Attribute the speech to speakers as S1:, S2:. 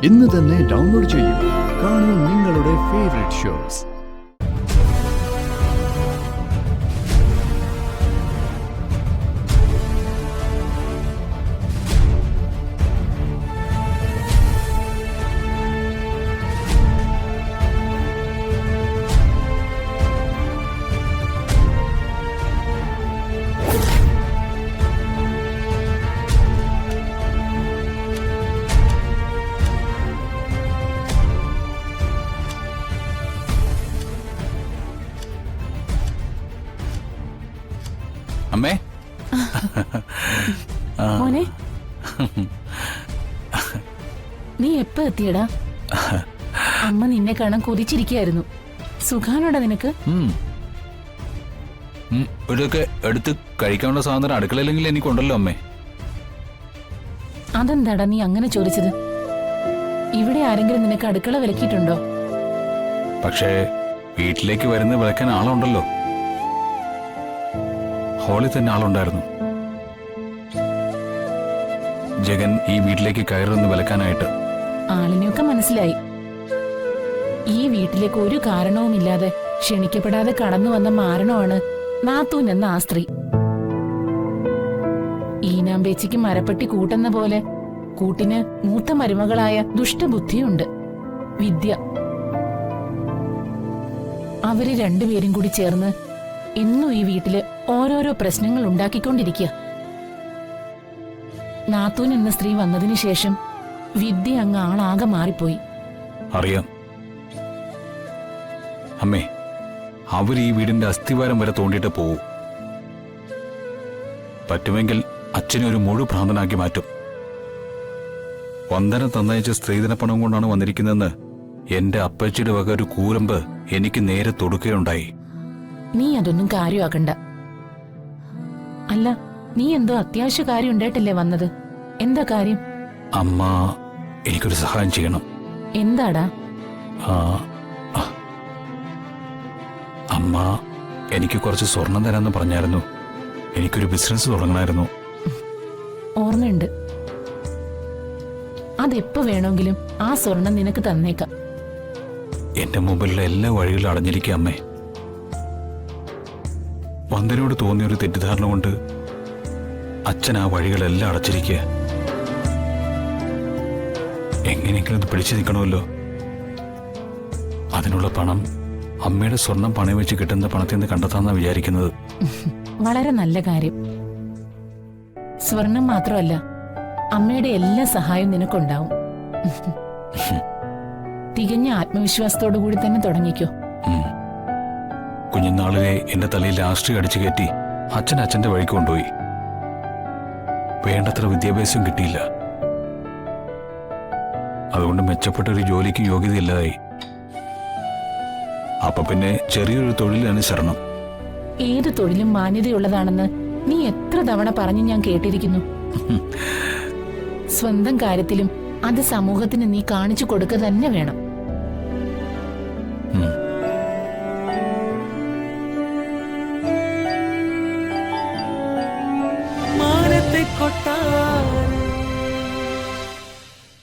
S1: ഇന്ന് തന്നെ ഡൗൺലോഡ് ചെയ്യൂ. കാണൂ നിങ്ങളുടെ ഫേവറേറ്റ് ഷോസ്.
S2: അമ്മേ,
S3: മോനെ, നീ എപ്പ എത്തിയടാ? അമ്മ നിന്നെ കാണാൻ കൊതിച്ചിരിക്കായിരുന്നു. സുഖാനോടാ നിനക്ക്?
S2: ഇതൊക്കെ എടുത്ത് കഴിക്കാനുള്ള സാധനം അടുക്കളയിലെങ്കിൽ എനിക്കുണ്ടല്ലോ അമ്മേ.
S3: അതെന്താടാ നീ അങ്ങനെ ചോദിച്ചത്? ഇവിടെ ആരെങ്കിലും നിനക്ക് അടുക്കള വിലക്കിയിട്ടുണ്ടോ?
S2: പക്ഷേ വീട്ടിലേക്ക് വരുന്ന വിളക്കാൻ ആളുണ്ടല്ലോ. ഹോളിൽ തന്നെ ആളുണ്ടായിരുന്നു. ജഗൻ ഈ വീട്ടിലേക്ക് കയറുന്ന വിലക്കാനായിട്ട്.
S3: ആളിനെയൊക്കെ മനസ്സിലായി. ഈ വീട്ടിലേക്ക് ഒരു കാരണവുമില്ലാതെ ക്ഷണിക്കപ്പെടാതെ കടന്നു വന്ന മാരണമാണ് നാത്തൂൻ എന്ന ആ സ്ത്രീ. ഈനാമ്പേച്ചിക്ക് മരപ്പെട്ടി കൂട്ടുന്ന പോലെ കൂട്ടിന് മൂത്ത മരുമകളായ ദുഷ്ടബുദ്ധിയുണ്ട്, വിദ്യ. അവര് രണ്ടുപേരും കൂടി ചേർന്ന് ഇന്നും ഈ വീട്ടില് ഓരോരോ പ്രശ്നങ്ങൾ ഉണ്ടാക്കിക്കൊണ്ടിരിക്കുക. നാത്തൂൻ എന്ന സ്ത്രീ വന്നതിന് ശേഷം വിദ്യ അങ്ങ് ആളാകെ മാറിപ്പോയി.
S2: അറിയാം അമ്മേ, അവർ ഈ വീടിന്റെ അസ്ഥിവാരം വരെ തോണ്ടിയിട്ട് പോവും. പറ്റുമെങ്കിൽ അച്ഛനെ ഒരു മുഴു ഭ്രാന്തനാക്കി മാറ്റും. വന്ദനം തന്നയച്ച സ്ത്രീധനപ്പണം കൊണ്ടാണ് വന്നിരിക്കുന്നതെന്ന് എന്റെ അപ്പച്ചിയുടെ വക ഒരു കൂരമ്പ് എനിക്ക് നേരെ തൊടുക്കുകയുണ്ടായി.
S3: നീ അതൊന്നും കാര്യമാക്കണ്ട. അല്ല, നീ എന്തോ അത്യാവശ്യ കാര്യം ഉണ്ടായിട്ടല്ലേ വന്നത്? എന്താ കാര്യം?
S2: അമ്മ, എനിക്കൊരു സഹായം ചെയ്യണം.
S3: എന്താടാ?
S2: അമ്മ എനിക്ക് കുറച്ച് സ്വർണം തരാമെന്ന് പറഞ്ഞായിരുന്നു. എനിക്കൊരു ബിസിനസ് തുടങ്ങണമായിരുന്നു.
S3: ഓർമ്മയുണ്ട്. അതെപ്പോ വേണമെങ്കിലും ആ സ്വർണം നിനക്ക് തന്നേക്കാം.
S2: എന്റെ മുമ്പിലുള്ള എല്ലാ വഴികളും അടഞ്ഞിരിക്കുക അമ്മേ. വന്ദനോട് തോന്നിയൊരു തെറ്റിദ്ധാരണ കൊണ്ട് അച്ഛൻ ആ വഴികളെല്ലാം അടച്ചിരിക്കുക. എങ്ങനെയെങ്കിലും ഒന്ന് പിടിച്ചു നിൽക്കണമല്ലോ. അതിനുള്ള പണം അമ്മയുടെ സ്വർണം പണയം വെച്ച് കിട്ടുന്ന പണത്തിൽ നിന്ന് കണ്ടെത്താന്നാ വിചാരിക്കുന്നത്.
S3: വളരെ നല്ല കാര്യം. സ്വർണം മാത്രമല്ല, അമ്മയുടെ എല്ലാ സഹായവും നിനക്കുണ്ടാവും. തികഞ്ഞ ആത്മവിശ്വാസത്തോടു കൂടി തന്നെ തുടങ്ങിക്കോ.
S2: കുഞ്ഞുനാളിലെ എന്റെ തലയിൽ രാഷ്ട്രീയം അടിച്ചു കയറ്റി അച്ഛൻ അച്ഛന്റെ വഴിക്ക് കൊണ്ടുപോയി. വേണ്ടത്ര വിദ്യാഭ്യാസം കിട്ടിയില്ല. അതുകൊണ്ട് മെച്ചപ്പെട്ട ഒരു ജോലിക്ക് യോഗ്യതയില്ലാതായി. അപ്പൊ പിന്നെ ചെറിയൊരു തൊഴിലാണ് ശരണം.
S3: ഏത് തൊഴിലും മാന്യതയുള്ളതാണെന്ന് നീ എത്ര തവണ പറഞ്ഞു ഞാൻ കേട്ടിരിക്കുന്നു. സ്വന്തം കാര്യത്തിലും അത് സമൂഹത്തിന് നീ കാണിച്ചു കൊടുക്കുക തന്നെ വേണം.